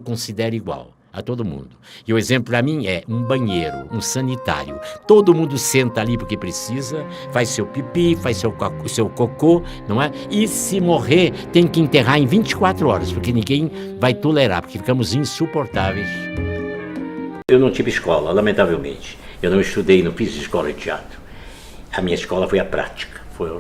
considera igual a todo mundo. E o exemplo para mim é um banheiro, um sanitário. Todo mundo senta ali porque precisa, faz seu pipi, faz seu cocô, não é? E se morrer, tem que enterrar em 24 horas, porque ninguém vai tolerar, porque ficamos insuportáveis. Eu não tive escola, lamentavelmente. Eu não estudei, não fiz escola de teatro. A minha escola foi a prática, foi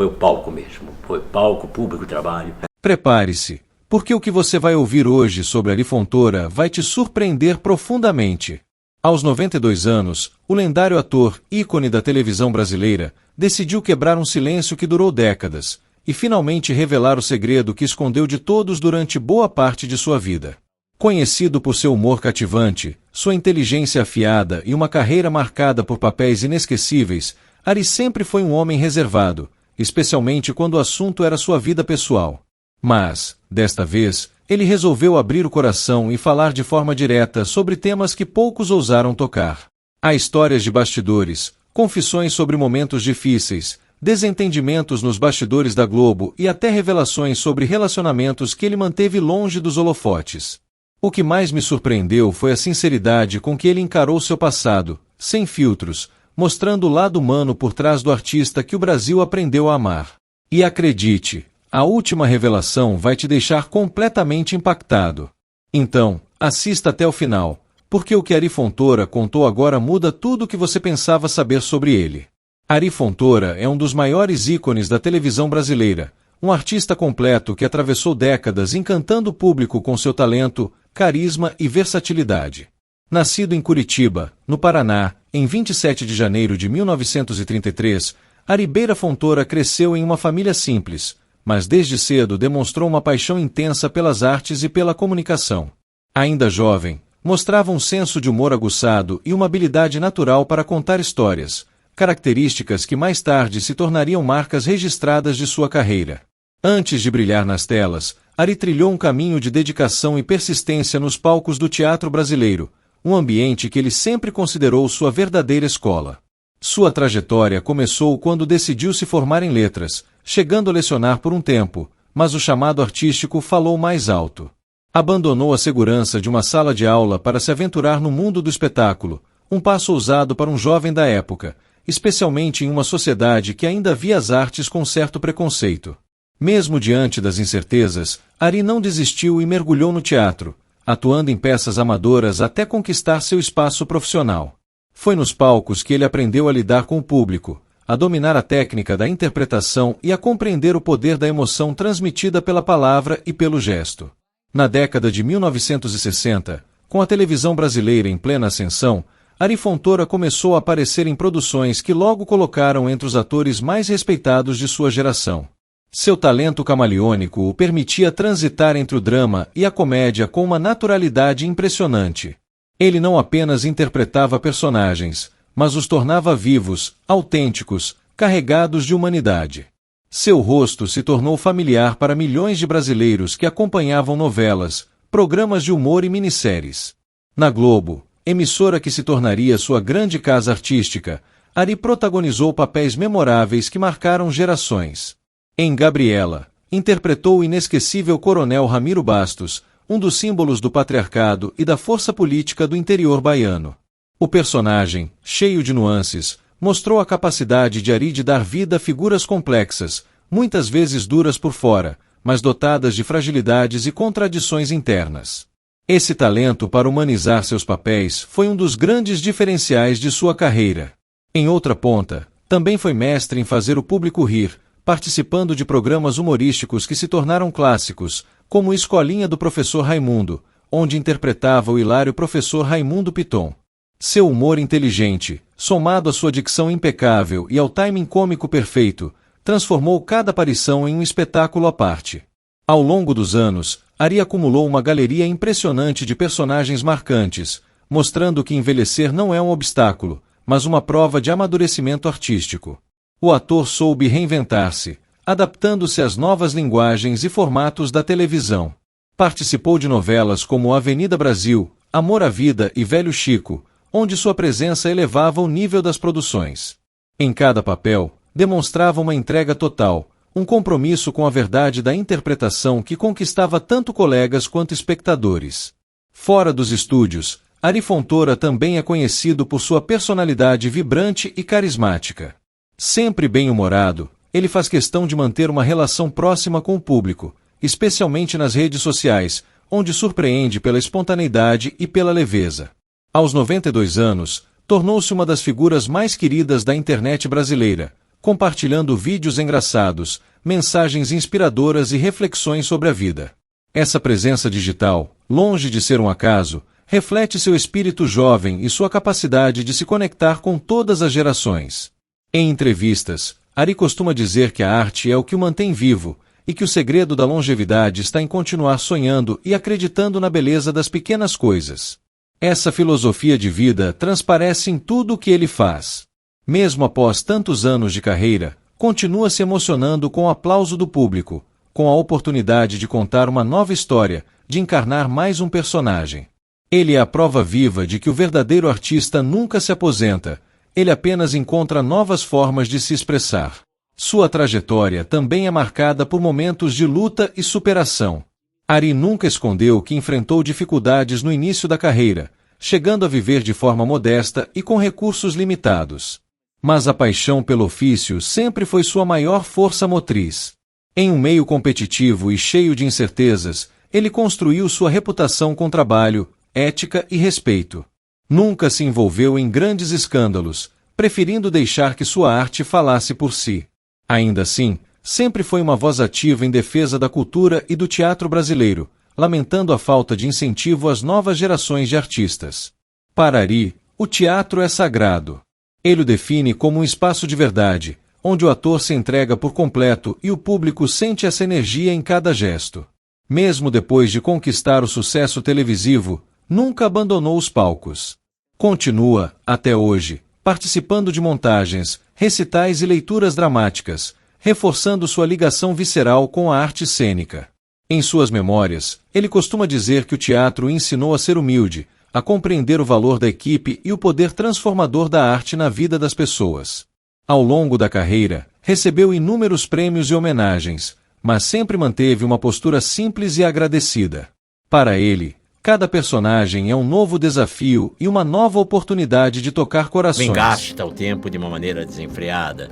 o palco mesmo, foi o palco, público, trabalho. Prepare-se, porque o que você vai ouvir hoje sobre Ari Fontoura vai te surpreender profundamente. Aos 92 anos, o lendário ator, ícone da televisão brasileira, decidiu quebrar um silêncio que durou décadas e finalmente revelar o segredo que escondeu de todos durante boa parte de sua vida. Conhecido por seu humor cativante, sua inteligência afiada e uma carreira marcada por papéis inesquecíveis, Ari sempre foi um homem reservado, especialmente quando o assunto era sua vida pessoal. Mas, desta vez, ele resolveu abrir o coração e falar de forma direta sobre temas que poucos ousaram tocar. Há histórias de bastidores, confissões sobre momentos difíceis, desentendimentos nos bastidores da Globo e até revelações sobre relacionamentos que ele manteve longe dos holofotes. O que mais me surpreendeu foi a sinceridade com que ele encarou seu passado, sem filtros, mostrando o lado humano por trás do artista que o Brasil aprendeu a amar. E acredite, a última revelação vai te deixar completamente impactado. Então, assista até o final, porque o que Ari Fontoura contou agora muda tudo o que você pensava saber sobre ele. Ari Fontoura é um dos maiores ícones da televisão brasileira, um artista completo que atravessou décadas encantando o público com seu talento, carisma e versatilidade. Nascido em Curitiba, no Paraná, em 27 de janeiro de 1933, Ari Beira Fontoura cresceu em uma família simples, mas desde cedo demonstrou uma paixão intensa pelas artes e pela comunicação. Ainda jovem, mostrava um senso de humor aguçado e uma habilidade natural para contar histórias, características que mais tarde se tornariam marcas registradas de sua carreira. Antes de brilhar nas telas, Ari trilhou um caminho de dedicação e persistência nos palcos do teatro brasileiro, um ambiente que ele sempre considerou sua verdadeira escola. Sua trajetória começou quando decidiu se formar em letras, chegando a lecionar por um tempo, mas o chamado artístico falou mais alto. Abandonou a segurança de uma sala de aula para se aventurar no mundo do espetáculo, um passo ousado para um jovem da época, especialmente em uma sociedade que ainda via as artes com certo preconceito. Mesmo diante das incertezas, Ari não desistiu e mergulhou no teatro, atuando em peças amadoras até conquistar seu espaço profissional. Foi nos palcos que ele aprendeu a lidar com o público, a dominar a técnica da interpretação e a compreender o poder da emoção transmitida pela palavra e pelo gesto. Na década de 1960, com a televisão brasileira em plena ascensão, Ari Fontoura começou a aparecer em produções que logo colocaram entre os atores mais respeitados de sua geração. Seu talento camaleônico o permitia transitar entre o drama e a comédia com uma naturalidade impressionante. Ele não apenas interpretava personagens, mas os tornava vivos, autênticos, carregados de humanidade. Seu rosto se tornou familiar para milhões de brasileiros que acompanhavam novelas, programas de humor e minisséries. Na Globo, emissora que se tornaria sua grande casa artística, Ari protagonizou papéis memoráveis que marcaram gerações. Em Gabriela, interpretou o inesquecível Coronel Ramiro Bastos, um dos símbolos do patriarcado e da força política do interior baiano. O personagem, cheio de nuances, mostrou a capacidade de Ari de dar vida a figuras complexas, muitas vezes duras por fora, mas dotadas de fragilidades e contradições internas. Esse talento para humanizar seus papéis foi um dos grandes diferenciais de sua carreira. Em outra ponta, também foi mestre em fazer o público rir, participando de programas humorísticos que se tornaram clássicos, como Escolinha do Professor Raimundo, onde interpretava o hilário professor Raimundo Piton. Seu humor inteligente, somado à sua dicção impecável e ao timing cômico perfeito, transformou cada aparição em um espetáculo à parte. Ao longo dos anos, Ari acumulou uma galeria impressionante de personagens marcantes, mostrando que envelhecer não é um obstáculo, mas uma prova de amadurecimento artístico. O ator soube reinventar-se, adaptando-se às novas linguagens e formatos da televisão. Participou de novelas como Avenida Brasil, Amor à Vida e Velho Chico, onde sua presença elevava o nível das produções. Em cada papel, demonstrava uma entrega total, um compromisso com a verdade da interpretação que conquistava tanto colegas quanto espectadores. Fora dos estúdios, Ari Fontoura também é conhecido por sua personalidade vibrante e carismática. Sempre bem-humorado, ele faz questão de manter uma relação próxima com o público, especialmente nas redes sociais, onde surpreende pela espontaneidade e pela leveza. Aos 92 anos, tornou-se uma das figuras mais queridas da internet brasileira, compartilhando vídeos engraçados, mensagens inspiradoras e reflexões sobre a vida. Essa presença digital, longe de ser um acaso, reflete seu espírito jovem e sua capacidade de se conectar com todas as gerações. Em entrevistas, Ari costuma dizer que a arte é o que o mantém vivo e que o segredo da longevidade está em continuar sonhando e acreditando na beleza das pequenas coisas. Essa filosofia de vida transparece em tudo o que ele faz. Mesmo após tantos anos de carreira, continua se emocionando com o aplauso do público, com a oportunidade de contar uma nova história, de encarnar mais um personagem. Ele é a prova viva de que o verdadeiro artista nunca se aposenta, ele apenas encontra novas formas de se expressar. Sua trajetória também é marcada por momentos de luta e superação. Ari nunca escondeu que enfrentou dificuldades no início da carreira, chegando a viver de forma modesta e com recursos limitados. Mas a paixão pelo ofício sempre foi sua maior força motriz. Em um meio competitivo e cheio de incertezas, ele construiu sua reputação com trabalho, ética e respeito. Nunca se envolveu em grandes escândalos, preferindo deixar que sua arte falasse por si. Ainda assim, sempre foi uma voz ativa em defesa da cultura e do teatro brasileiro, lamentando a falta de incentivo às novas gerações de artistas. Para Ari, o teatro é sagrado. Ele o define como um espaço de verdade, onde o ator se entrega por completo e o público sente essa energia em cada gesto. Mesmo depois de conquistar o sucesso televisivo, nunca abandonou os palcos. Continua, até hoje, participando de montagens, recitais e leituras dramáticas, reforçando sua ligação visceral com a arte cênica. Em suas memórias, ele costuma dizer que o teatro o ensinou a ser humilde, a compreender o valor da equipe e o poder transformador da arte na vida das pessoas. Ao longo da carreira, recebeu inúmeros prêmios e homenagens, mas sempre manteve uma postura simples e agradecida. Para ele, cada personagem é um novo desafio e uma nova oportunidade de tocar corações. Gasta o tempo de uma maneira desenfreada.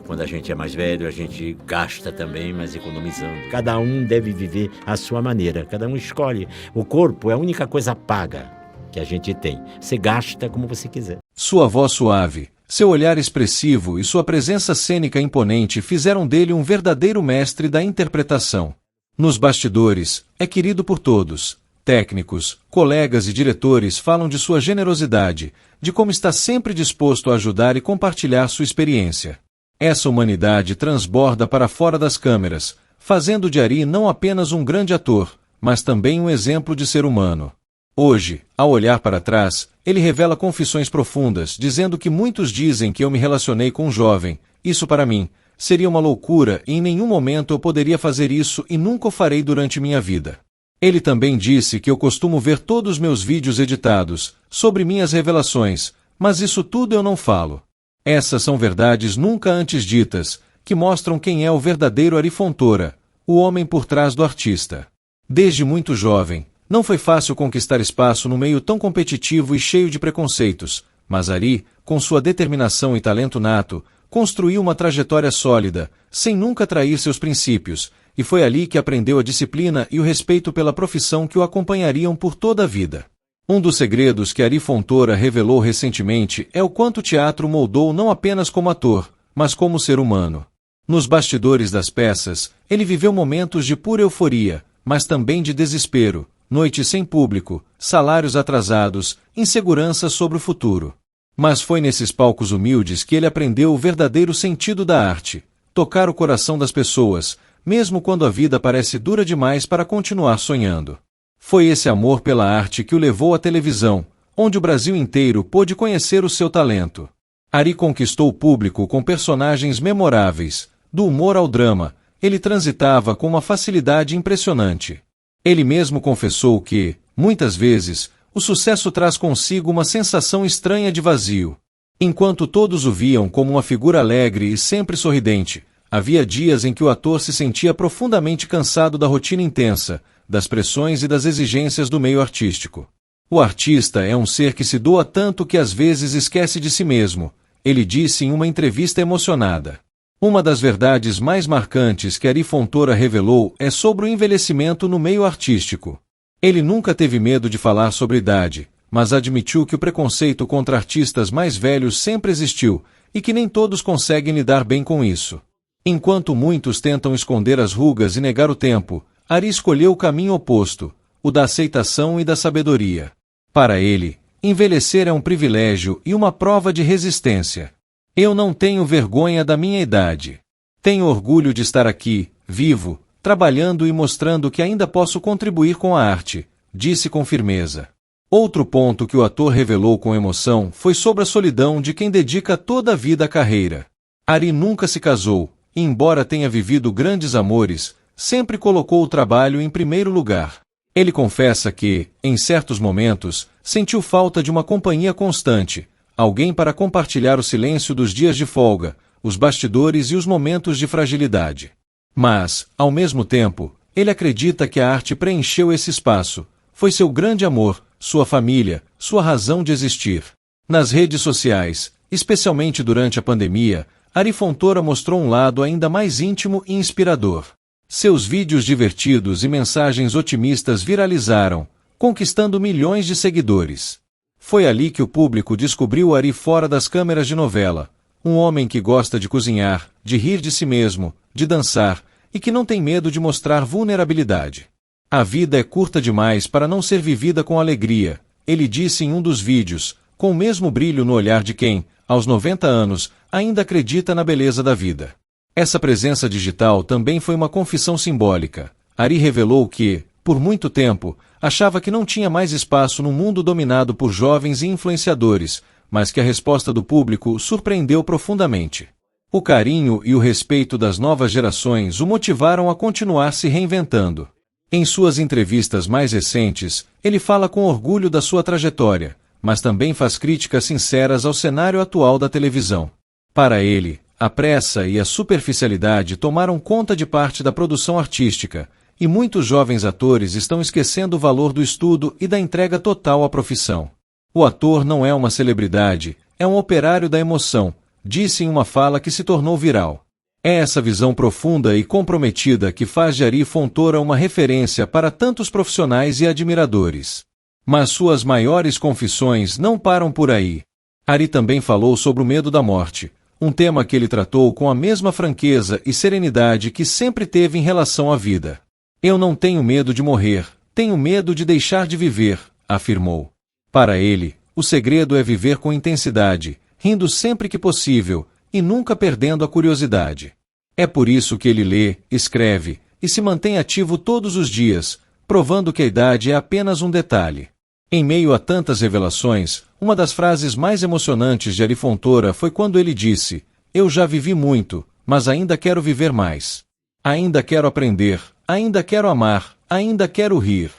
Quando a gente é mais velho, a gente gasta também, mas economizando. Cada um deve viver à sua maneira, cada um escolhe. O corpo é a única coisa paga que a gente tem. Você gasta como você quiser. Sua voz suave, seu olhar expressivo e sua presença cênica imponente fizeram dele um verdadeiro mestre da interpretação. Nos bastidores, é querido por todos. Técnicos, colegas e diretores falam de sua generosidade, de como está sempre disposto a ajudar e compartilhar sua experiência. Essa humanidade transborda para fora das câmeras, fazendo de Ari não apenas um grande ator, mas também um exemplo de ser humano. Hoje, ao olhar para trás, ele revela confissões profundas, dizendo que muitos dizem que eu me relacionei com um jovem. Isso para mim seria uma loucura e em nenhum momento eu poderia fazer isso e nunca o farei durante minha vida. Ele também disse que eu costumo ver todos os meus vídeos editados, sobre minhas revelações, mas isso tudo eu não falo. Essas são verdades nunca antes ditas, que mostram quem é o verdadeiro Ari Fontoura, o homem por trás do artista. Desde muito jovem, não foi fácil conquistar espaço no meio tão competitivo e cheio de preconceitos, mas Ari, com sua determinação e talento nato, construiu uma trajetória sólida, sem nunca trair seus princípios, e foi ali que aprendeu a disciplina e o respeito pela profissão que o acompanhariam por toda a vida. Um dos segredos que Ari Fontoura revelou recentemente é o quanto o teatro moldou não apenas como ator, mas como ser humano. Nos bastidores das peças, ele viveu momentos de pura euforia, mas também de desespero, noites sem público, salários atrasados, insegurança sobre o futuro. Mas foi nesses palcos humildes que ele aprendeu o verdadeiro sentido da arte, tocar o coração das pessoas, mesmo quando a vida parece dura demais para continuar sonhando. Foi esse amor pela arte que o levou à televisão, onde o Brasil inteiro pôde conhecer o seu talento. Ari conquistou o público com personagens memoráveis, do humor ao drama, ele transitava com uma facilidade impressionante. Ele mesmo confessou que, muitas vezes, o sucesso traz consigo uma sensação estranha de vazio. Enquanto todos o viam como uma figura alegre e sempre sorridente, Havia dias em que o ator se sentia profundamente cansado da rotina intensa, das pressões e das exigências do meio artístico. O artista é um ser que se doa tanto que às vezes esquece de si mesmo, ele disse em uma entrevista emocionada. Uma das verdades mais marcantes que Ari Fontoura revelou é sobre o envelhecimento no meio artístico. Ele nunca teve medo de falar sobre idade, mas admitiu que o preconceito contra artistas mais velhos sempre existiu, e que nem todos conseguem lidar bem com isso. Enquanto muitos tentam esconder as rugas e negar o tempo, Ari escolheu o caminho oposto, o da aceitação e da sabedoria. Para ele, envelhecer é um privilégio e uma prova de resistência. Eu não tenho vergonha da minha idade. Tenho orgulho de estar aqui, vivo, trabalhando e mostrando que ainda posso contribuir com a arte, disse com firmeza. Outro ponto que o ator revelou com emoção foi sobre a solidão de quem dedica toda a vida à carreira. Ari nunca se casou, e embora tenha vivido grandes amores, sempre colocou o trabalho em primeiro lugar. Ele confessa que, em certos momentos, sentiu falta de uma companhia constante, alguém para compartilhar o silêncio dos dias de folga, os bastidores e os momentos de fragilidade. Mas, ao mesmo tempo, ele acredita que a arte preencheu esse espaço, foi seu grande amor, sua família, sua razão de existir. Nas redes sociais, especialmente durante a pandemia, Ari Fontoura mostrou um lado ainda mais íntimo e inspirador. Seus vídeos divertidos e mensagens otimistas viralizaram, conquistando milhões de seguidores. Foi ali que o público descobriu Ari fora das câmeras de novela, um homem que gosta de cozinhar, de rir de si mesmo, de dançar, e que não tem medo de mostrar vulnerabilidade. A vida é curta demais para não ser vivida com alegria, ele disse em um dos vídeos, com o mesmo brilho no olhar de quem, aos 90 anos, ainda acredita na beleza da vida. Essa presença digital também foi uma confissão simbólica. Ari revelou que, por muito tempo, achava que não tinha mais espaço no mundo dominado por jovens e influenciadores, mas que a resposta do público o surpreendeu profundamente. O carinho e o respeito das novas gerações o motivaram a continuar se reinventando. Em suas entrevistas mais recentes, ele fala com orgulho da sua trajetória, mas também faz críticas sinceras ao cenário atual da televisão. Para ele, a pressa e a superficialidade tomaram conta de parte da produção artística, e muitos jovens atores estão esquecendo o valor do estudo e da entrega total à profissão. O ator não é uma celebridade, é um operário da emoção, disse em uma fala que se tornou viral. É essa visão profunda e comprometida que faz de Ari Fontoura uma referência para tantos profissionais e admiradores. Mas suas maiores confissões não param por aí. Ari também falou sobre o medo da morte, um tema que ele tratou com a mesma franqueza e serenidade que sempre teve em relação à vida. Eu não tenho medo de morrer, tenho medo de deixar de viver, afirmou. Para ele, o segredo é viver com intensidade, rindo sempre que possível, e nunca perdendo a curiosidade. É por isso que ele lê, escreve, e se mantém ativo todos os dias, provando que a idade é apenas um detalhe. Em meio a tantas revelações, uma das frases mais emocionantes de Ari Fontoura foi quando ele disse: "Eu já vivi muito, mas ainda quero viver mais. Ainda quero aprender, ainda quero amar, ainda quero rir."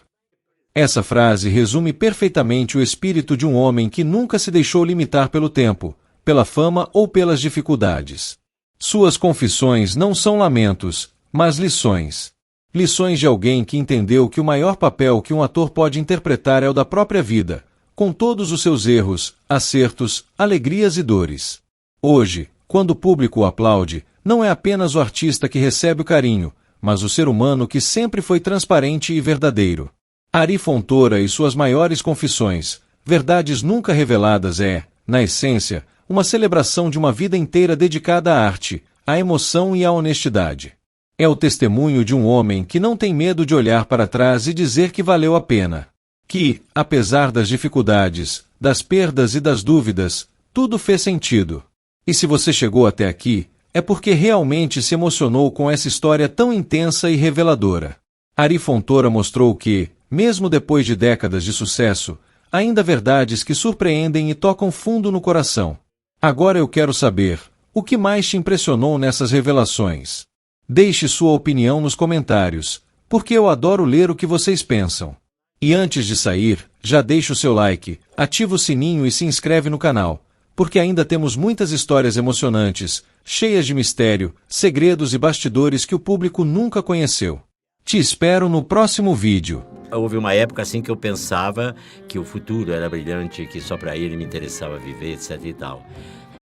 Essa frase resume perfeitamente o espírito de um homem que nunca se deixou limitar pelo tempo, pela fama ou pelas dificuldades. Suas confissões não são lamentos, mas lições. Lições de alguém que entendeu que o maior papel que um ator pode interpretar é o da própria vida, com todos os seus erros, acertos, alegrias e dores. Hoje, quando o público o aplaude, não é apenas o artista que recebe o carinho, mas o ser humano que sempre foi transparente e verdadeiro. Ari Fontoura e suas maiores confissões, verdades nunca reveladas, é, na essência, uma celebração de uma vida inteira dedicada à arte, à emoção e à honestidade. É o testemunho de um homem que não tem medo de olhar para trás e dizer que valeu a pena. Que, apesar das dificuldades, das perdas e das dúvidas, tudo fez sentido. E se você chegou até aqui, é porque realmente se emocionou com essa história tão intensa e reveladora. Ari Fontoura mostrou que, mesmo depois de décadas de sucesso, ainda há verdades que surpreendem e tocam fundo no coração. Agora eu quero saber, o que mais te impressionou nessas revelações? Deixe sua opinião nos comentários, porque eu adoro ler o que vocês pensam. E antes de sair, já deixa o seu like, ativa o sininho e se inscreve no canal, porque ainda temos muitas histórias emocionantes, cheias de mistério, segredos e bastidores que o público nunca conheceu. Te espero no próximo vídeo. Houve uma época assim que eu pensava que o futuro era brilhante, que só para ele me interessava viver, etc e tal.